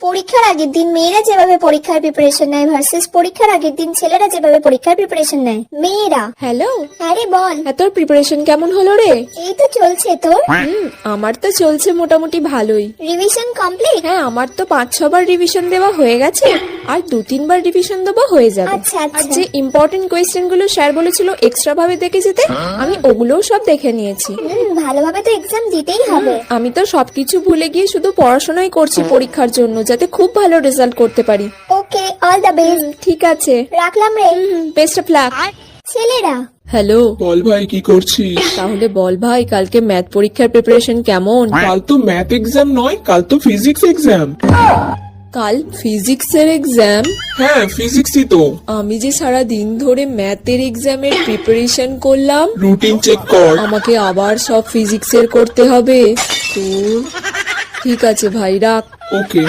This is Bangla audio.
পরীক্ষার আগের দিন মেয়েরা যেভাবে পরীক্ষার প্রিপারেশন নেয় ভার্সেস পরীক্ষার আগের দিন ছেলেরা যেভাবে পরীক্ষার প্রিপারেশন নেয়। মেয়েরা। হ্যালো, আরে বল। তোর প্রিপারেশন কেমন হলো রে? এই তো চলছে। তোর? আমার তো চলছে মোটামুটি ভালোই। Revision complete? হ্যাঁ, আমার তো 5-6 বার রিভিশন দেওয়া হয়ে গেছে, আর 2-3 বার রিভিশন দেওয়া হয়ে যাবে। আচ্ছা আর আচ্ছা। যে ইম্পর্টেন্ট কোয়েশ্চেন গুলো স্যার বলেছিল এক্সট্রা ভাবে দেখে যেতে, আমি ওগুলোও সব দেখে নিয়েছি। ভালোভাবে তো এক্সাম দিতেই হবে। আমি তো সবকিছু ভুলে গিয়ে শুধু পড়াশোনাই করছি পরীক্ষার জন্য, যাতে খুব ভালো রেজাল্ট করতে পারি। ওকে, অল দ্য বেস্ট। ঠিক আছে, রাখলাম রে। Best of luck. ছেলেরা। হ্যালো, বল ভাই কি করছিস? তাহলে বল ভাই, কালকে ম্যাথ পরীক্ষার প্রিপারেশন কেমন? কাল তো ম্যাথ এক্সাম নয়, কাল তো ফিজিক্স এক্সাম। কাল ফিজিক্সের এক্সাম? হ্যাঁ ফিজিক্সই তো। আমি যে সারা দিন ধরে ম্যাথের এক্সামের প্রিপারেশন করলাম, রুটিন চেক কর। আমাকে আবার সব ফিজিক্সের করতে হবে। তো ঠিক আছে ভাই, রাখ। ওকে।